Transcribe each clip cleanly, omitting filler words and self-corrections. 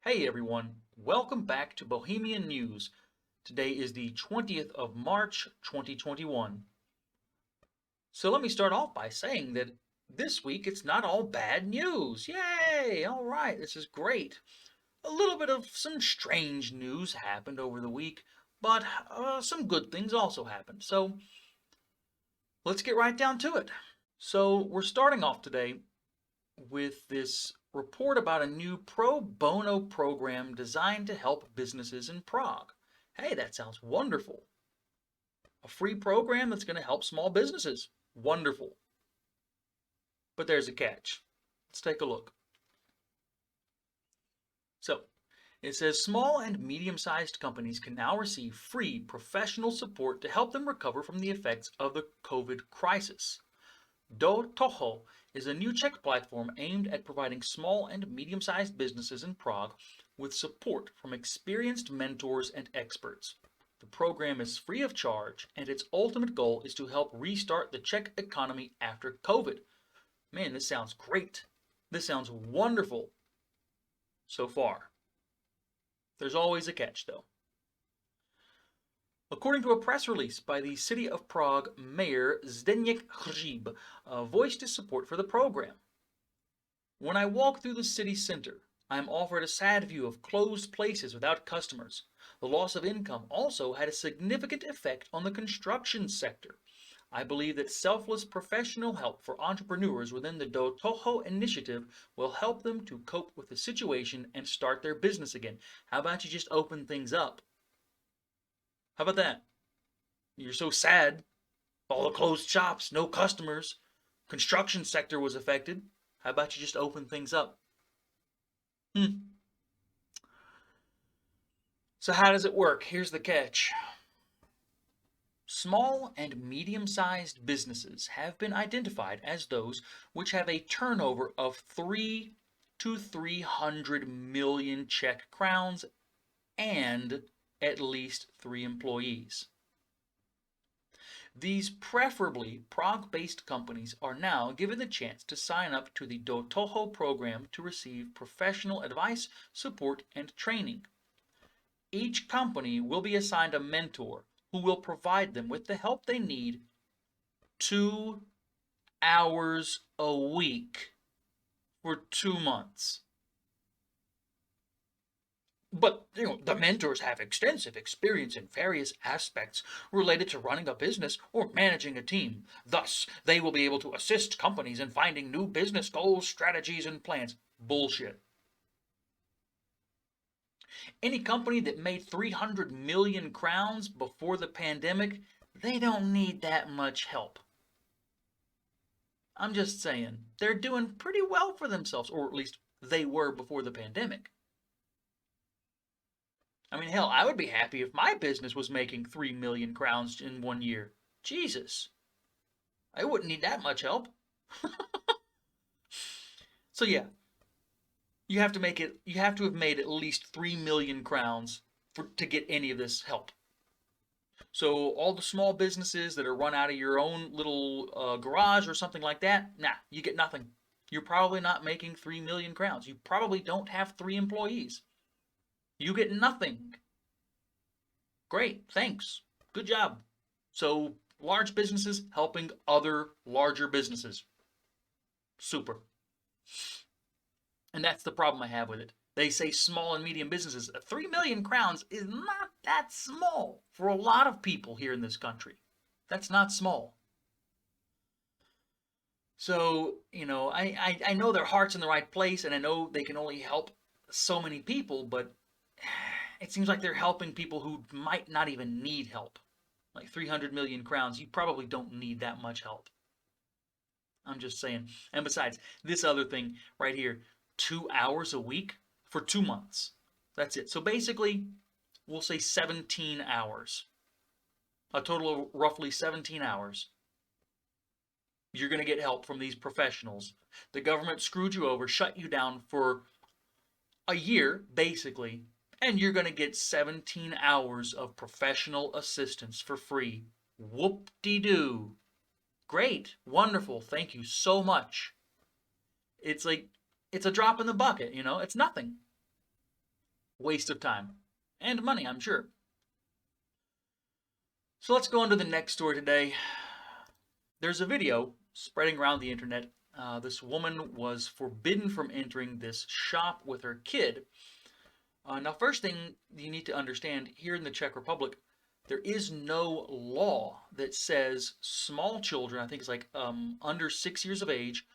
Hey everyone, welcome back to Bohemian News. Today is the 20th of March, 2021. So let me start off by saying that this week it's not all bad news. Yay! All right, this is great. A little bit of some strange news happened over the week, but some good things also happened. So let's get right down to it. So we're starting off today with this report about a new pro bono program designed to help businesses in Prague. Hey, that sounds wonderful. A free program that's going to help small businesses. Wonderful. But there's a catch. Let's take a look. So, it says small and medium-sized companies can now receive free professional support to help them recover from the effects of the COVID crisis. Do Toho is a new Czech platform aimed at providing small and medium-sized businesses in Prague with support from experienced mentors and experts. The program is free of charge, and its ultimate goal is to help restart the Czech economy after COVID. Man, this sounds great. This sounds wonderful so far. There's always a catch, though. According to a press release by the City of Prague Mayor Zdeněk Hřib, voiced his support for the program. When I walk through the city center, I am offered a sad view of closed places without customers. The loss of income also had a significant effect on the construction sector. I believe that selfless professional help for entrepreneurs within the Do Toho initiative will help them to cope with the situation and start their business again. How about you just open things up? How about that? You're so sad. All the closed shops, no customers. Construction sector was affected. How about you just open things up? So how does it work? Here's the catch. Small and medium-sized businesses have been identified as those which have a turnover of 3 to 300 million Czech crowns and at least 3 employees. These preferably Prague-based companies are now given the chance to sign up to the Do Toho program to receive professional advice, support, and training. Each company will be assigned a mentor who will provide them with the help they need 2 hours a week for 2 months. But, the mentors have extensive experience in various aspects related to running a business or managing a team. Thus, they will be able to assist companies in finding new business goals, strategies, and plans. Bullshit. Any company that made 300 million crowns before the pandemic, they don't need that much help. I'm just saying, they're doing pretty well for themselves, or at least they were before the pandemic. I mean, hell, I would be happy if my business was making 3 million crowns in 1 year. Jesus. I wouldn't need that much help. So yeah, you have to have made at least 3 million crowns to get any of this help. So all the small businesses that are run out of your own little garage or something like that, nah, you get nothing. You're probably not making 3 million crowns. You probably don't have 3 employees. You get nothing. Great, thanks. Good job. So large businesses helping other larger businesses. Super. And that's the problem I have with it. They say small and medium businesses. 3 million crowns is not that small for a lot of people here in this country. That's not small. So, I know their heart's in the right place, and I know they can only help so many people, but it seems like they're helping people who might not even need help. Like 300 million crowns, you probably don't need that much help. I'm just saying. And besides, this other thing right here, 2 hours a week for 2 months. That's it. So basically, we'll say 17 hours. A total of roughly 17 hours. You're going to get help from these professionals. The government screwed you over, shut you down for a year, basically, and you're going to get 17 hours of professional assistance for free. Whoop-de-doo. Great. Wonderful. Thank you so much. It's a drop in the bucket, it's nothing. Waste of time. And money, I'm sure. So let's go on to the next story today. There's a video spreading around the internet. This woman was forbidden from entering this shop with her kid. Now, first thing you need to understand, here in the Czech Republic, there is no law that says small children, I think it's like under 6 years of age,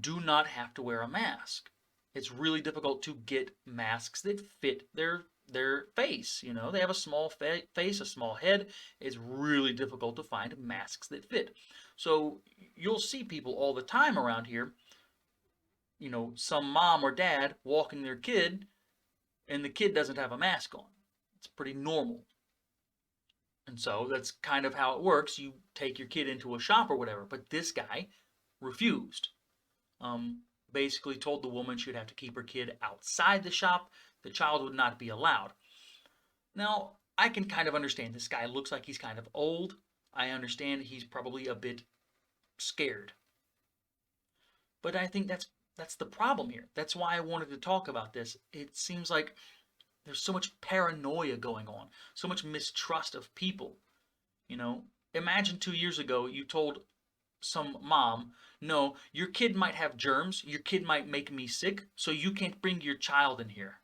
do not have to wear a mask. It's really difficult to get masks that fit their face. You know, they have a small face, a small head. It's really difficult to find masks that fit. So you'll see people all the time around here, you know, some mom or dad walking their kid, and the kid doesn't have a mask on. It's pretty normal. And so that's kind of how it works. You take your kid into a shop or whatever. But this guy refused. Basically told the woman she'd have to keep her kid outside the shop. The child would not be allowed. Now, I can kind of understand. This guy looks like he's kind of old. I understand he's probably a bit scared. But I think that's the problem here. That's why I wanted to talk about this. It seems like there's so much paranoia going on, so much mistrust of people. You know, imagine 2 years ago you told some mom, no, your kid might have germs, your kid might make me sick, so you can't bring your child in here.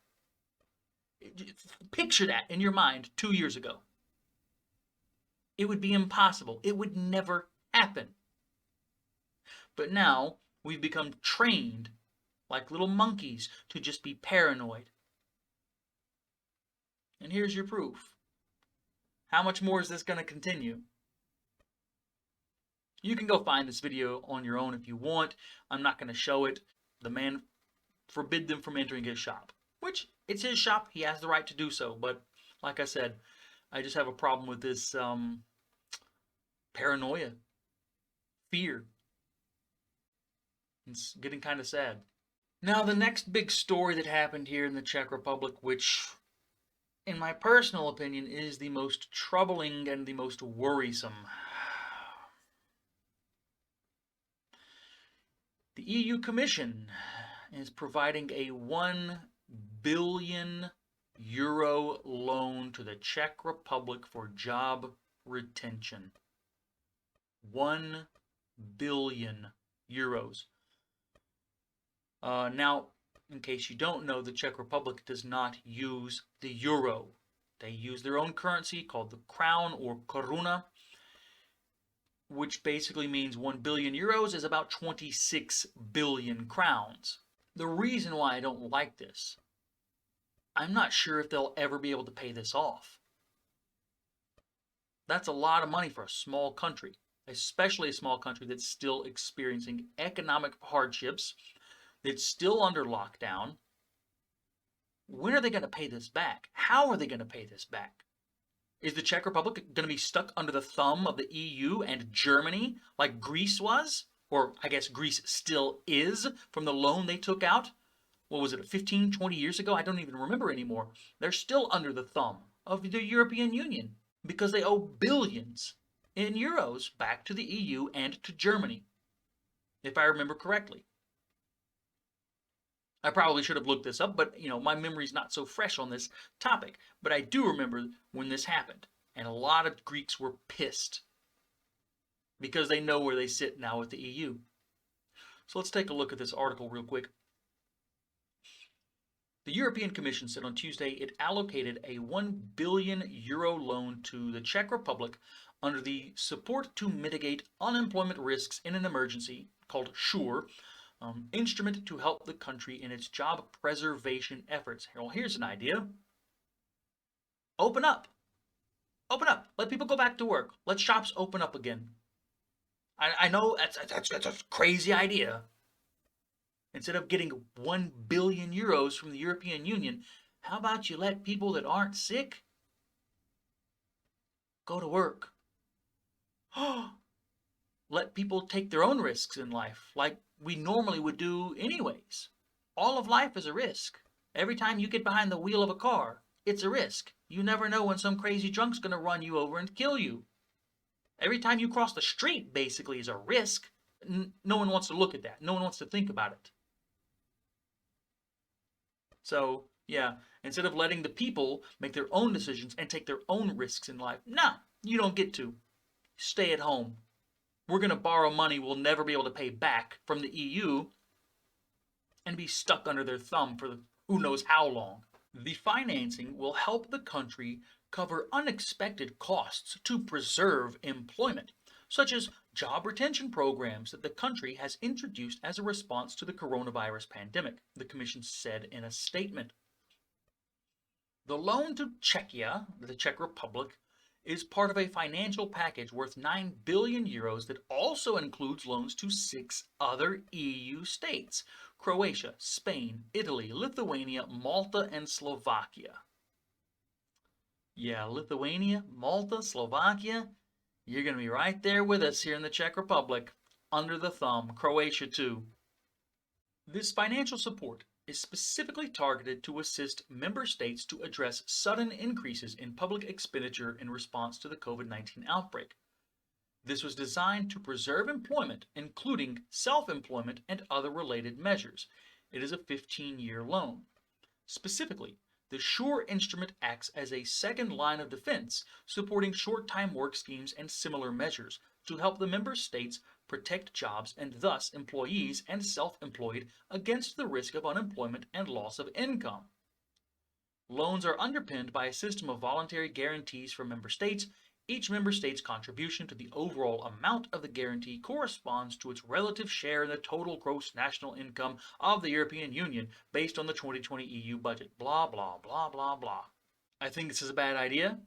Picture that in your mind 2 years ago. It would be impossible. It would never happen. But now we've become trained like little monkeys to just be paranoid. And here's your proof. How much more is this going to continue? You can go find this video on your own if you want. I'm not going to show it. The man forbid them from entering his shop, which it's his shop. He has the right to do so. But like I said, I just have a problem with this paranoia, fear. It's getting kind of sad. Now, the next big story that happened here in the Czech Republic, which in my personal opinion is the most troubling and the most worrisome. The EU Commission is providing a €1 billion loan to the Czech Republic for job retention. €1 billion. Now, in case you don't know, the Czech Republic does not use the euro. They use their own currency called the crown or koruna, which basically means €1 billion is about 26 billion crowns. The reason why I don't like this, I'm not sure if they'll ever be able to pay this off. That's a lot of money for a small country, especially a small country that's still experiencing economic hardships, that's still under lockdown. When are they going to pay this back? How are they going to pay this back? Is the Czech Republic going to be stuck under the thumb of the EU and Germany like Greece was? Or I guess Greece still is from the loan they took out? What was it, 15, 20 years ago? I don't even remember anymore. They're still under the thumb of the European Union because they owe billions in euros back to the EU and to Germany, if I remember correctly. I probably should have looked this up, but my memory's not so fresh on this topic. But I do remember when this happened, and a lot of Greeks were pissed because they know where they sit now with the EU. So let's take a look at this article real quick. The European Commission said on Tuesday it allocated a €1 billion loan to the Czech Republic under the Support to Mitigate Unemployment Risks in an Emergency, called SURE, instrument to help the country in its job preservation efforts. Well, here's an idea. Open up. Open up. Let people go back to work. Let shops open up again. I know that's a crazy idea. Instead of getting €1 billion from the European Union, how about you let people that aren't sick go to work? Let people take their own risks in life, like we normally would do anyways. All of life is a risk. Every time you get behind the wheel of a car, it's a risk. You never know when some crazy drunk's going to run you over and kill you. Every time you cross the street, basically, is a risk. No one wants to look at that. No one wants to think about it. So, yeah, Instead of letting the people make their own decisions and take their own risks in life. Nah, you don't get to. Stay at home. We're going to borrow money we'll never be able to pay back from the EU and be stuck under their thumb for who knows how long. The financing will help the country cover unexpected costs to preserve employment, such as job retention programs that the country has introduced as a response to the coronavirus pandemic, the Commission said in a statement. The loan to Czechia, the Czech Republic, is part of a financial package worth 9 billion euros that also includes loans to 6 other EU states: Croatia, Spain, Italy, Lithuania, Malta, and Slovakia. Yeah, Lithuania, Malta, Slovakia, you're going to be right there with us here in the Czech Republic, under the thumb. Croatia too. This financial support is specifically targeted to assist member states to address sudden increases in public expenditure in response to the COVID-19 outbreak. This was designed to preserve employment, including self-employment and other related measures. It is a 15-year loan. Specifically, the SURE instrument acts as a second line of defense, supporting short-time work schemes and similar measures to help the member states protect jobs and thus employees and self-employed against the risk of unemployment and loss of income. Loans are underpinned by a system of voluntary guarantees from member states. Each member state's contribution to the overall amount of the guarantee corresponds to its relative share in the total gross national income of the European Union based on the 2020 EU budget. Blah, blah, blah, blah, blah. I think this is a bad idea.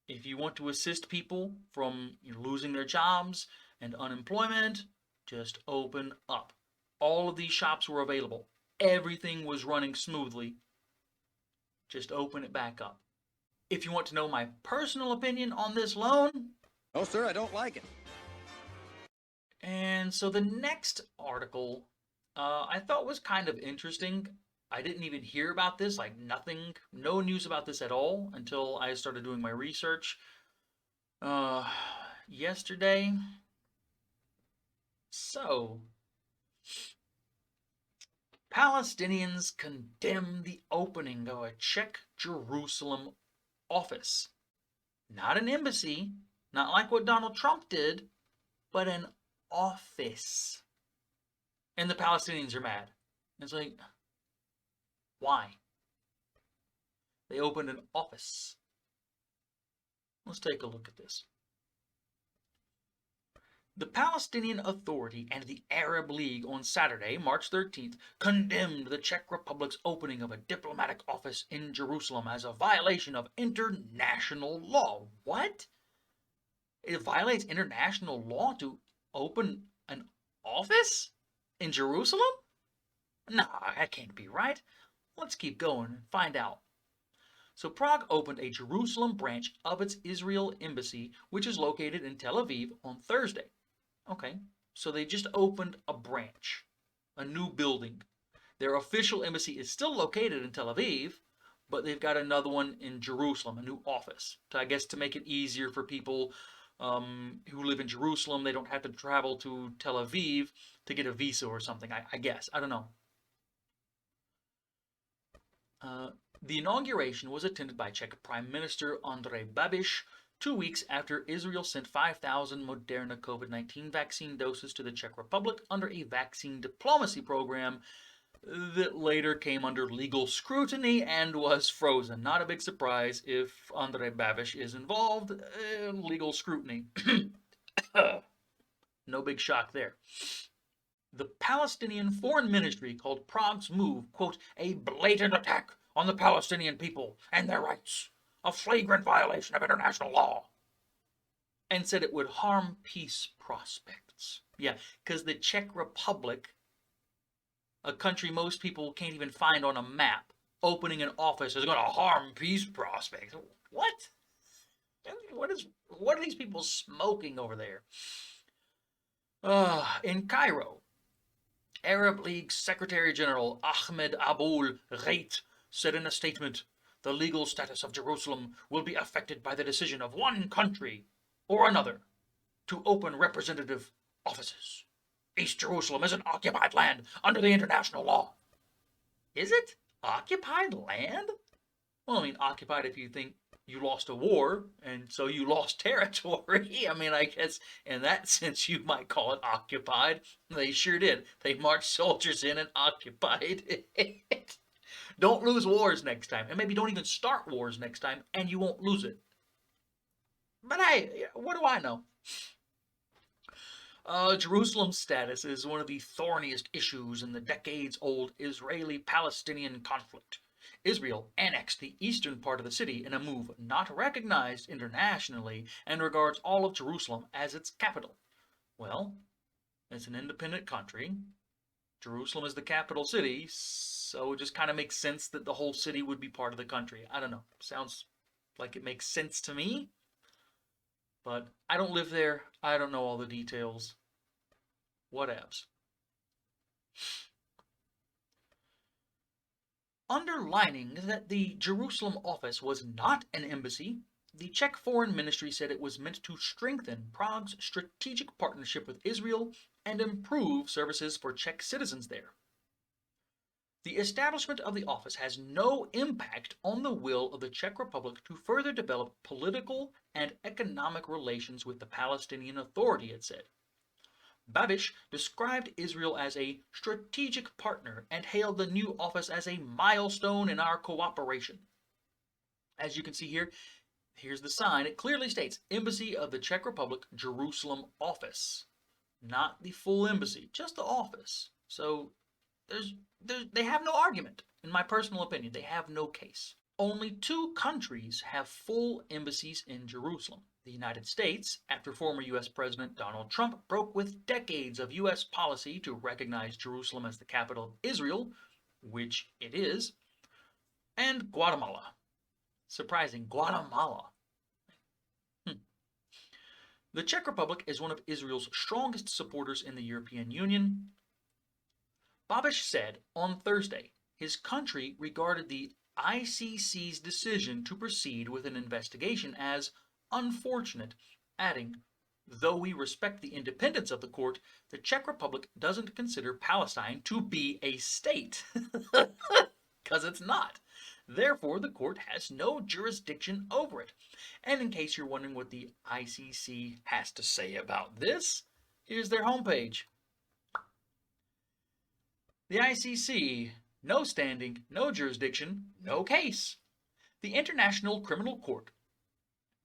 If you want to assist people from losing their jobs and unemployment, just open up. All of these shops were available. Everything was running smoothly. Just open it back up. If you want to know my personal opinion on this loan... No, sir, I don't like it. And so the next article I thought was kind of interesting. I didn't even hear about this, like nothing, no news about this at all until I started doing my research yesterday. So, Palestinians condemn the opening of a Czech Jerusalem office. Not an embassy, not like what Donald Trump did, but an office. And the Palestinians are mad. It's like, why? They opened an office. Let's take a look at this. The Palestinian Authority and the Arab League on Saturday, March 13th, condemned the Czech Republic's opening of a diplomatic office in Jerusalem as a violation of international law. What? It violates international law to open an office in Jerusalem? Nah, that can't be right. Let's keep going and find out. So Prague opened a Jerusalem branch of its Israel embassy, which is located in Tel Aviv, on Thursday. Okay, so they just opened a branch, a new building. Their official embassy is still located in Tel Aviv, but they've got another one in Jerusalem, a new office. I guess to make it easier for people who live in Jerusalem, they don't have to travel to Tel Aviv to get a visa or something, I guess. I don't know. The inauguration was attended by Czech Prime Minister Andrej Babiš 2 weeks after Israel sent 5,000 Moderna COVID-19 vaccine doses to the Czech Republic under a vaccine diplomacy program that later came under legal scrutiny and was frozen. Not a big surprise if Andrej Babiš is involved in legal scrutiny. No big shock there. The Palestinian Foreign Ministry called Prague's move, quote, a blatant attack on the Palestinian people and their rights, a flagrant violation of international law, and said it would harm peace prospects. Yeah, because the Czech Republic, a country most people can't even find on a map, opening an office is going to harm peace prospects. What? What are these people smoking over there? In Cairo, Arab League Secretary General Ahmed Abul Ghait said in a statement, the legal status of Jerusalem will be affected by the decision of one country or another to open representative offices. East Jerusalem is an occupied land under the international law. Is it? Occupied land? Well, I mean, occupied if you think you lost a war, and so you lost territory. I mean, I guess in that sense you might call it occupied. They sure did. They marched soldiers in and occupied it. Don't lose wars next time, and maybe don't even start wars next time, and you won't lose it. But hey, what do I know? Jerusalem's status is one of the thorniest issues in the decades-old Israeli-Palestinian conflict. Israel annexed the eastern part of the city in a move not recognized internationally and regards all of Jerusalem as its capital. Well, it's an independent country. Jerusalem is the capital city, so it just kind of makes sense that the whole city would be part of the country. I don't know. Sounds like it makes sense to me. But I don't live there. I don't know all the details. Whatevs. Underlining that the Jerusalem office was not an embassy, the Czech Foreign Ministry said it was meant to strengthen Prague's strategic partnership with Israel and improve services for Czech citizens there. The establishment of the office has no impact on the will of the Czech Republic to further develop political and economic relations with the Palestinian Authority, it said. Babiš described Israel as a strategic partner and hailed the new office as a milestone in our cooperation. As you can see here, here's the sign. It clearly states Embassy of the Czech Republic, Jerusalem office. Not the full embassy, just the office. So they have no argument. In my personal opinion, they have no case. Only 2 countries have full embassies in Jerusalem. The United States, after former U.S. President Donald Trump broke with decades of U.S. policy to recognize Jerusalem as the capital of Israel, which it is, and Guatemala. Surprising, Guatemala. The Czech Republic is one of Israel's strongest supporters in the European Union. Babiš said on Thursday his country regarded the ICC's decision to proceed with an investigation as unfortunate, adding, though we respect the independence of the court, the Czech Republic doesn't consider Palestine to be a state. Because it's not. Therefore, the court has no jurisdiction over it. And in case you're wondering what the ICC has to say about this, here's their homepage. The ICC, no standing, no jurisdiction, no case. The International Criminal Court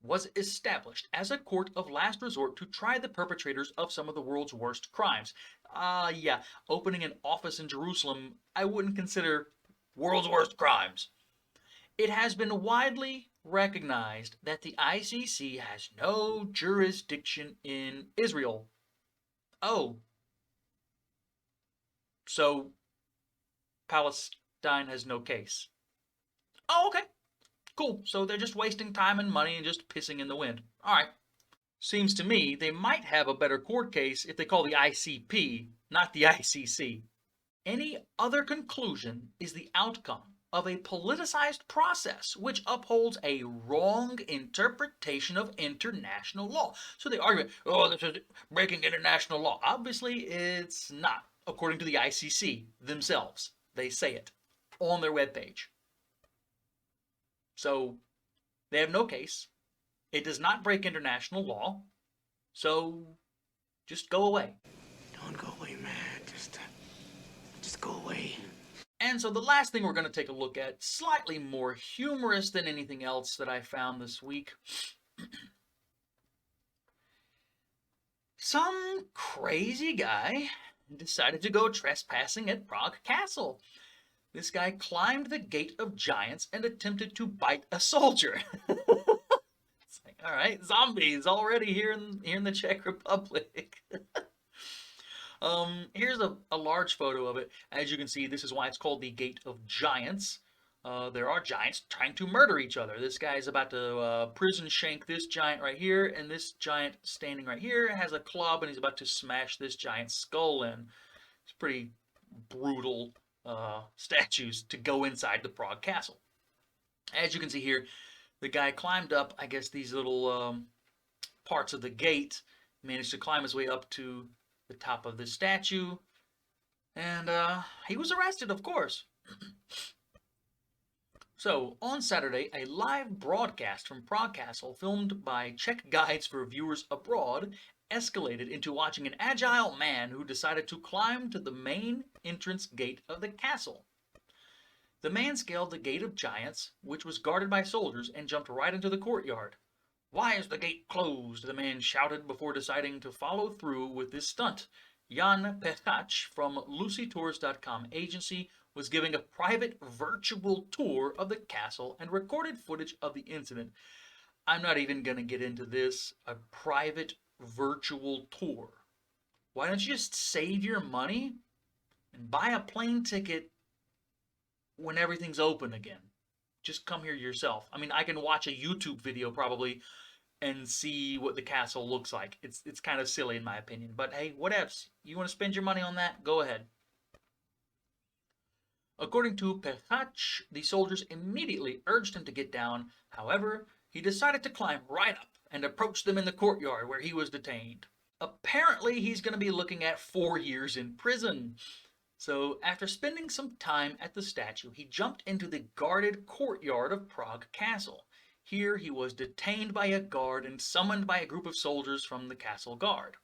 was established as a court of last resort to try the perpetrators of some of the world's worst crimes. Yeah, opening an office in Jerusalem, I wouldn't consider world's worst crimes. It has been widely recognized that the ICC has no jurisdiction in Israel. Oh. So, Palestine has no case. Oh, okay. Cool. So they're just wasting time and money and just pissing in the wind. Alright. Seems to me they might have a better court case if they call the ICP, not the ICC. Any other conclusion is the outcome of a politicized process which upholds a wrong interpretation of international law. So they argue, oh, this is breaking international law. Obviously, it's not, according to the ICC themselves. They say it on their webpage. So they have no case. It does not break international law. So just go away. Don't go away, man. Just go away. And so the last thing we're going to take a look at, slightly more humorous than anything else that I found this week. Some crazy guy decided to go trespassing at Prague Castle. This guy climbed the Gate of Giants and attempted to bite a soldier. It's like, all right, zombies already here in the Czech Republic. Here's a large photo of it. As you can see, this is why it's called the Gate of Giants. There are giants trying to murder each other. This guy's about to prison shank this giant right here, and this giant standing right here has a club, and he's about to smash this giant's skull in. It's pretty brutal statues to go inside the Prague Castle. As you can see here, the guy climbed up, I guess, these little parts of the gate, managed to climb his way up to the top of the statue, and he was arrested, of course. So, on Saturday, a live broadcast from Prague Castle, filmed by Czech guides for viewers abroad, escalated into watching an agile man who decided to climb to the main entrance gate of the castle. The man scaled the Gate of Giants, which was guarded by soldiers, and jumped right into the courtyard. "Why is the gate closed?" the man shouted before deciding to follow through with this stunt. Jan Pechach from LucyTours.com agency was giving a private virtual tour of the castle and recorded footage of the incident. I'm not even going to get into this. A private virtual tour. Why don't you just save your money and buy a plane ticket when everything's open again? Just come here yourself. I mean, I can watch a YouTube video probably and see what the castle looks like. It's kind of silly in my opinion, but hey, whatevs. You want to spend your money on that? Go ahead. According to Pechach, the soldiers immediately urged him to get down. However, he decided to climb right up and approach them in the courtyard where he was detained. Apparently, he's going to be looking at 4 years in prison. So, after spending some time at the statue, he jumped into the guarded courtyard of Prague Castle. Here, he was detained by a guard and summoned by a group of soldiers from the castle guard.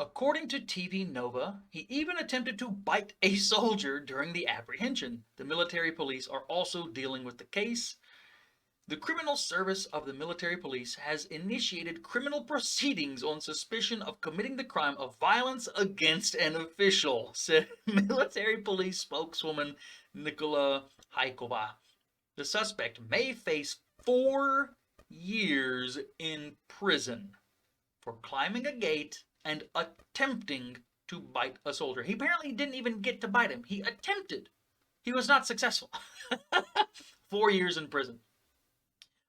According to TV Nova, he even attempted to bite a soldier during the apprehension. The military police are also dealing with the case. The Criminal Service of the Military Police has initiated criminal proceedings on suspicion of committing the crime of violence against an official, said military police spokeswoman Nikola Haikova. The suspect may face 4 years in prison for climbing a gate and attempting to bite a soldier. He apparently didn't even get to bite him. He attempted. He was not successful. 4 years in prison.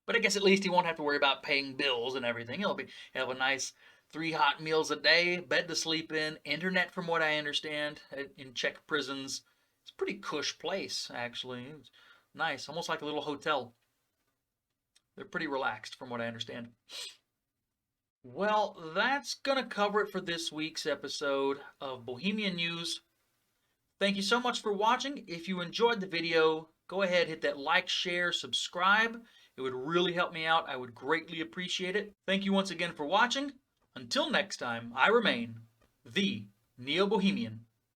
But I guess at least he won't have to worry about paying bills and everything. He'll have a nice 3 hot meals a day, bed to sleep in, internet from what I understand, in Czech prisons. It's a pretty cush place, actually. It's nice, almost like a little hotel. They're pretty relaxed from what I understand. Well, that's going to cover it for this week's episode of Bohemian News. Thank you so much for watching. If you enjoyed the video, go ahead, hit that like, share, subscribe. It would really help me out. I would greatly appreciate it. Thank you once again for watching. Until next time, I remain the Neo-Bohemian.